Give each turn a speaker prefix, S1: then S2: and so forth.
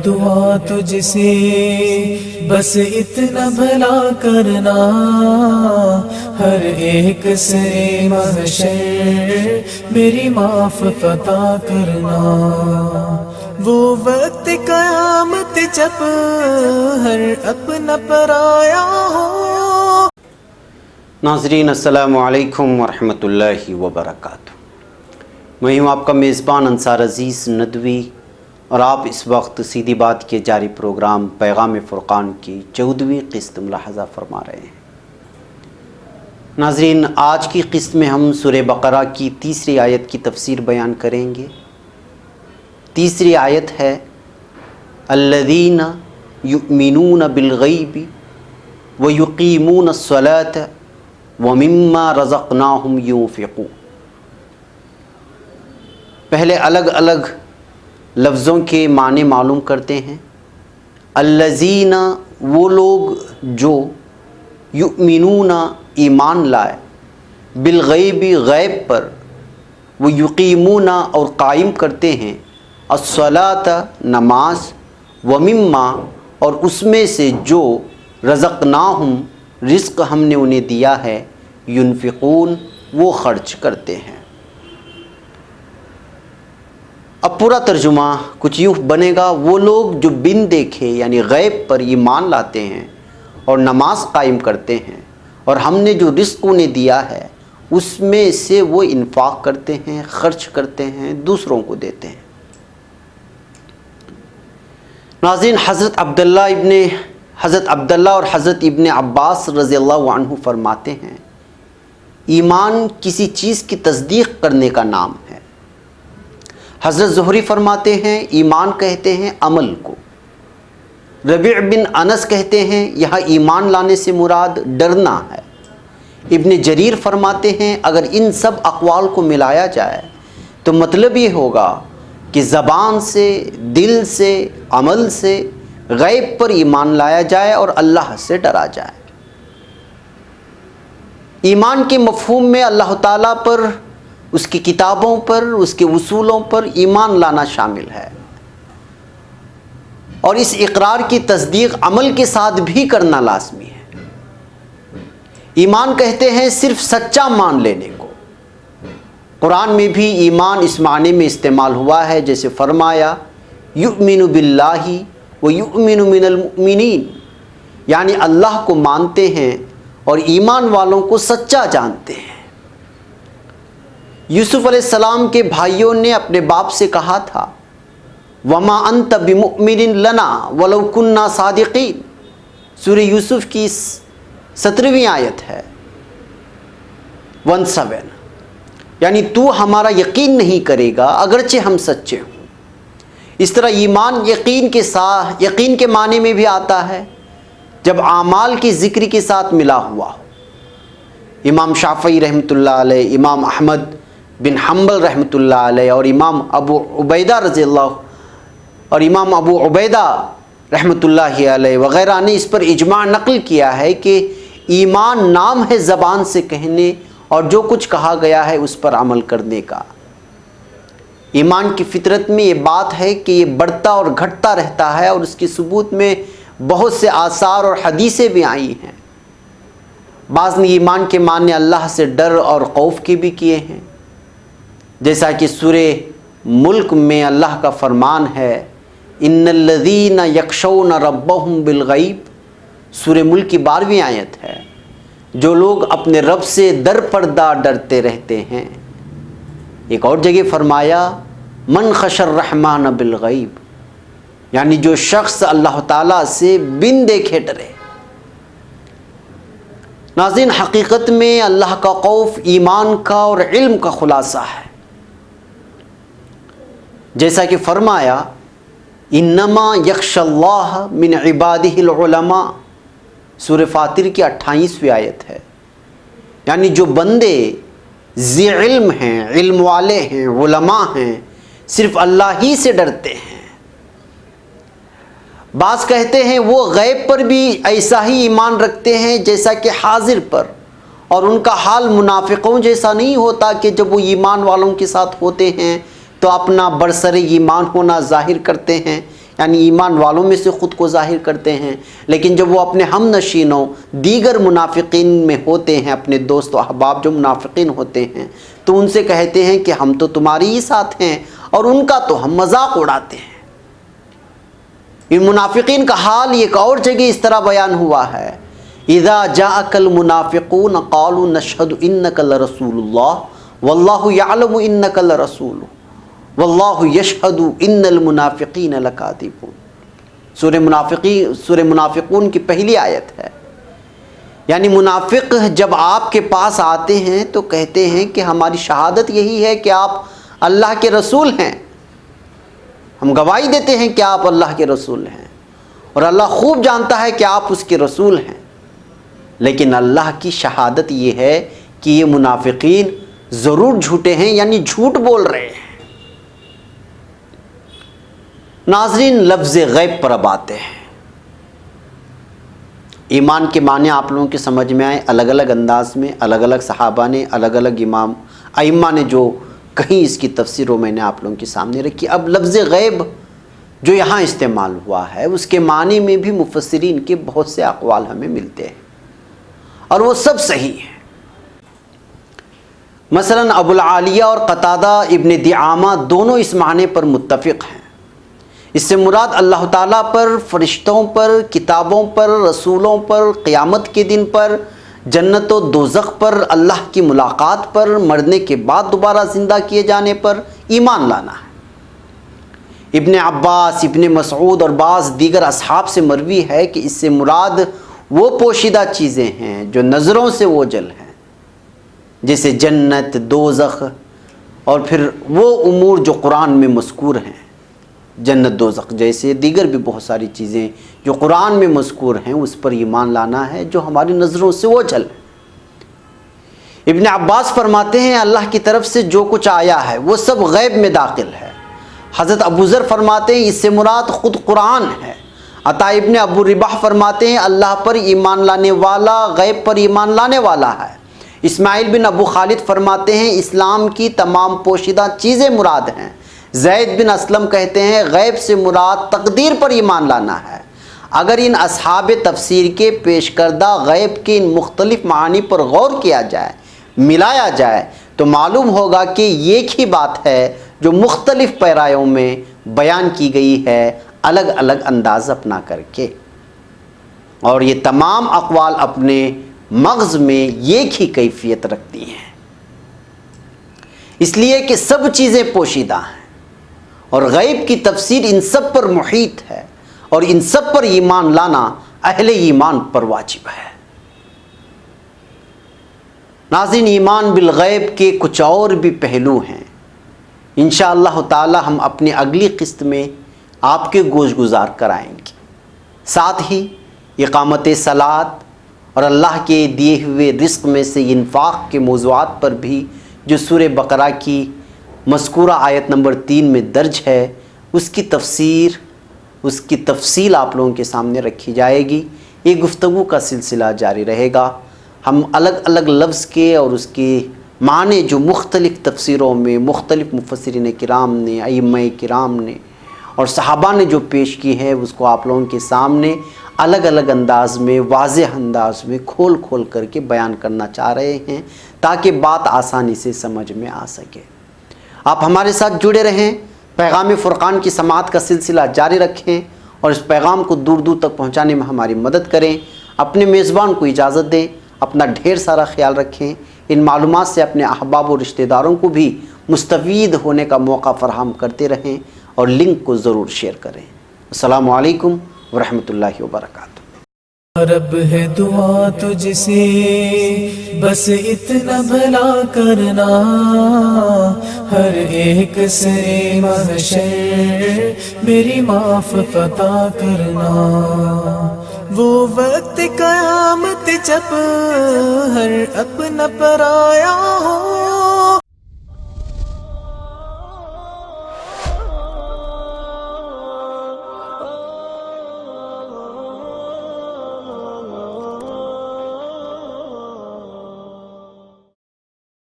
S1: دعا تجھ سے بس اتنا بھلا کرنا، ہر ایک سے محشر میری معاف عطا کرنا، وہ وقت قیامت جب ہر اپنا پرایا ہو۔
S2: ناظرین السلام علیکم ورحمۃ اللہ وبرکاتہ۔ میں ہوں آپ کا میزبان انصار عزیز ندوی، اور آپ اس وقت سیدھی بات کے جاری پروگرام پیغام فرقان کی 14ویں قسط ملاحظہ فرما رہے ہیں۔ ناظرین، آج کی قسط میں ہم سورہ بقرہ کی 3 آیت کی تفسیر بیان کریں گے۔ 3 آیت ہے الذین یؤمنون بالغیب ویقیمون الصلاۃ ومما رزقناہم ينفقون۔ پہلے الگ الگ لفظوں کے معنی معلوم کرتے ہیں۔ الذین، وہ لوگ جو یؤمنون، ایمان لائے، بالغیب، غیب پر، وہ یقیمون، اور قائم کرتے ہیں، الصلاۃ، نماز، ومما، اور اس میں سے جو، رزقناہم، رزق ہم نے انہیں دیا ہے، ينفقون، وہ خرچ کرتے ہیں۔ اب پورا ترجمہ کچھ یوں بنے گا، وہ لوگ جو بن دیکھے یعنی غیب پر ایمان لاتے ہیں اور نماز قائم کرتے ہیں، اور ہم نے جو رزق انہیں دیا ہے اس میں سے وہ انفاق کرتے ہیں، خرچ کرتے ہیں، دوسروں کو دیتے ہیں۔ ناظرین، حضرت عبداللہ اور حضرت ابن عباس رضی اللہ عنہ فرماتے ہیں، ایمان کسی چیز کی تصدیق کرنے کا نام ہے۔ حضرت زہری فرماتے ہیں ایمان کہتے ہیں عمل کو۔ ربیع بن انس کہتے ہیں یہاں ایمان لانے سے مراد ڈرنا ہے۔ ابن جریر فرماتے ہیں اگر ان سب اقوال کو ملایا جائے تو مطلب یہ ہوگا کہ زبان سے، دل سے، عمل سے غیب پر ایمان لایا جائے اور اللہ سے ڈرا جائے۔ ایمان کے مفہوم میں اللہ تعالیٰ پر، اس کی کتابوں پر، اس کے اصولوں پر ایمان لانا شامل ہے، اور اس اقرار کی تصدیق عمل کے ساتھ بھی کرنا لازمی ہے۔ ایمان کہتے ہیں صرف سچا مان لینے کو۔ قرآن میں بھی ایمان اس معنی میں استعمال ہوا ہے، جیسے فرمایا یؤمن باللہ ویؤمن من المؤمنین، یعنی اللہ کو مانتے ہیں اور ایمان والوں کو سچا جانتے ہیں۔ یوسف علیہ السلام کے بھائیوں نے اپنے باپ سے کہا تھا وما انت بمؤمن لنا ولو كنا صادقین۔ سورہ یوسف کی 17ویں آیت ہے 17، یعنی تو ہمارا یقین نہیں کرے گا اگرچہ ہم سچے ہوں۔ اس طرح ایمان یقین کے معنی میں بھی آتا ہے جب اعمال کی ذکر کے ساتھ ملا ہوا ہو۔ امام شافعی رحمۃ اللہ علیہ، امام احمد بن حنبل رحمۃ اللہ علیہ، اور امام ابو عبیدہ رحمۃ اللہ علیہ وغیرہ نے اس پر اجماع نقل کیا ہے کہ ایمان نام ہے زبان سے کہنے اور جو کچھ کہا گیا ہے اس پر عمل کرنے کا۔ ایمان کی فطرت میں یہ بات ہے کہ یہ بڑھتا اور گھٹتا رہتا ہے، اور اس کے ثبوت میں بہت سے آثار اور حدیثیں بھی آئی ہیں۔ بعض نے ایمان کے معنی اللہ سے ڈر اور خوف کے بھی کیے ہیں، جیسا کہ سورہ ملک میں اللہ کا فرمان ہے ان الذین یخشون ربہم بالغیب۔ سورہ ملک کی 12ویں آیت ہے، جو لوگ اپنے رب سے در پردہ ڈرتے رہتے ہیں۔ ایک اور جگہ فرمایا من خشی الرحمن بالغیب، یعنی جو شخص اللہ تعالیٰ سے بن دیکھے ڈرے۔ ناظرین، حقیقت میں اللہ کا خوف ایمان کا اور علم کا خلاصہ ہے، جیسا کہ فرمایا انما یخشی اللہ من عبادہ العلماء۔ سورہ فاطر کی 28ویں آیت ہے، یعنی جو بندے ذی علم ہیں، علم والے ہیں، علماء ہیں، صرف اللہ ہی سے ڈرتے ہیں۔ بعض کہتے ہیں وہ غیب پر بھی ایسا ہی ایمان رکھتے ہیں جیسا کہ حاضر پر، اور ان کا حال منافقوں جیسا نہیں ہوتا کہ جب وہ ایمان والوں کے ساتھ ہوتے ہیں تو اپنا برسر ایمان ہونا ظاہر کرتے ہیں یعنی ایمان والوں میں سے خود کو ظاہر کرتے ہیں، لیکن جب وہ اپنے ہم نشینوں دیگر منافقین میں ہوتے ہیں، اپنے دوست و احباب جو منافقین ہوتے ہیں، تو ان سے کہتے ہیں کہ ہم تو تمہاری ہی ساتھ ہیں، اور ان کا تو ہم مذاق اڑاتے ہیں۔ ان منافقین کا حال ایک اور جگہ اس طرح بیان ہوا ہے، اذا جاءک المنافقون قالوا نشهد انک لرسول اللہ واللہ یعلم انک لرسول واللہ یشہد ان المنافقین لکاذبون۔ سورہ منافقون کی پہلی آیت ہے۔ یعنی منافق جب آپ کے پاس آتے ہیں تو کہتے ہیں کہ ہماری شہادت یہی ہے کہ آپ اللہ کے رسول ہیں، ہم گواہی دیتے ہیں کہ آپ اللہ کے رسول ہیں، اور اللہ خوب جانتا ہے کہ آپ اس کے رسول ہیں، لیکن اللہ کی شہادت یہ ہے کہ یہ منافقین ضرور جھوٹے ہیں، یعنی جھوٹ بول رہے ہیں۔ ناظرین، لفظ غیب پر اب آتے ہیں۔ ایمان کے معنی آپ لوگوں کے سمجھ میں آئے، الگ الگ انداز میں الگ الگ صحابہ نے، الگ الگ امام ائمہ نے جو کہیں اس کی تفسیر میں نے آپ لوگوں کے سامنے رکھی۔ اب لفظ غیب جو یہاں استعمال ہوا ہے اس کے معنی میں بھی مفسرین کے بہت سے اقوال ہمیں ملتے ہیں، اور وہ سب صحیح ہیں۔ مثلا ابو العالیہ اور قتادہ ابن دعامہ دونوں اس معنی پر متفق ہیں۔ اس سے مراد اللہ تعالیٰ پر، فرشتوں پر، کتابوں پر، رسولوں پر، قیامت کے دن پر، جنت و دوزخ پر، اللہ کی ملاقات پر، مرنے کے بعد دوبارہ زندہ کیے جانے پر ایمان لانا ہے۔ ابن عباس، ابن مسعود اور بعض دیگر اصحاب سے مروی ہے کہ اس سے مراد وہ پوشیدہ چیزیں ہیں جو نظروں سے اوجھل ہیں، جیسے جنت، دوزخ، اور پھر وہ امور جو قرآن میں مذکور ہیں، جنت، دوزخ جیسے دیگر بھی بہت ساری چیزیں جو قرآن میں مذکور ہیں، اس پر ایمان لانا ہے جو ہماری نظروں سے اوجھل ہے۔ ابن عباس فرماتے ہیں اللہ کی طرف سے جو کچھ آیا ہے وہ سب غیب میں داخل ہے۔ حضرت ابو ذر فرماتے ہیں اس سے مراد خود قرآن ہے۔ عطا ابن ابو رباح فرماتے ہیں اللہ پر ایمان لانے والا غیب پر ایمان لانے والا ہے۔ اسماعیل بن ابو خالد فرماتے ہیں اسلام کی تمام پوشیدہ چیزیں مراد ہیں۔ زید بن اسلم کہتے ہیں غیب سے مراد تقدیر پر ایمان لانا ہے۔ اگر ان اصحاب تفسیر کے پیش کردہ غیب کے ان مختلف معانی پر غور کیا جائے، ملایا جائے، تو معلوم ہوگا کہ ایک ہی بات ہے جو مختلف پیرایوں میں بیان کی گئی ہے، الگ الگ انداز اپنا کر کے، اور یہ تمام اقوال اپنے مغز میں ایک ہی کیفیت رکھتی ہیں، اس لیے کہ سب چیزیں پوشیدہ ہیں، اور غیب کی تفسیر ان سب پر محیط ہے، اور ان سب پر ایمان لانا اہل ایمان پر واجب ہے۔ ناظرین، ایمان بالغیب کے کچھ اور بھی پہلو ہیں، انشاءاللہ تعالی ہم اپنی اگلی قسط میں آپ کے گوش گزار کرائیں گے۔ ساتھ ہی اقامت صلاۃ اور اللہ کے دیے ہوئے رزق میں سے انفاق کے موضوعات پر بھی جو سورہ بقرہ کی مذکورہ آیت نمبر 3 میں درج ہے، اس کی تفصیل آپ لوگوں کے سامنے رکھی جائے گی۔ یہ گفتگو کا سلسلہ جاری رہے گا۔ ہم الگ الگ لفظ کے اور اس کے معنی جو مختلف تفسیروں میں مختلف مفسرین کرام نے، ائمہ کرام نے اور صحابہ نے جو پیش کی ہے، اس کو آپ لوگوں کے سامنے الگ الگ انداز میں، واضح انداز میں کھول کھول کر کے بیان کرنا چاہ رہے ہیں، تاکہ بات آسانی سے سمجھ میں آ سکے۔ آپ ہمارے ساتھ جڑے رہیں، پیغام فرقان کی سماعت کا سلسلہ جاری رکھیں، اور اس پیغام کو دور دور تک پہنچانے میں ہماری مدد کریں۔ اپنے میزبان کو اجازت دیں، اپنا ڈھیر سارا خیال رکھیں۔ ان معلومات سے اپنے احباب و رشتہ داروں کو بھی مستفید ہونے کا موقع فراہم کرتے رہیں، اور لنک کو ضرور شیئر کریں۔ السلام علیکم ورحمۃ اللہ وبرکاتہ۔
S1: رب ہے دعا تجھ سے بس اتنا بھلا کرنا، ہر ایک سے محشر میری معاف عطا کرنا۔ وہ وقت قیامت جب ہر اپنا پرایا ہو،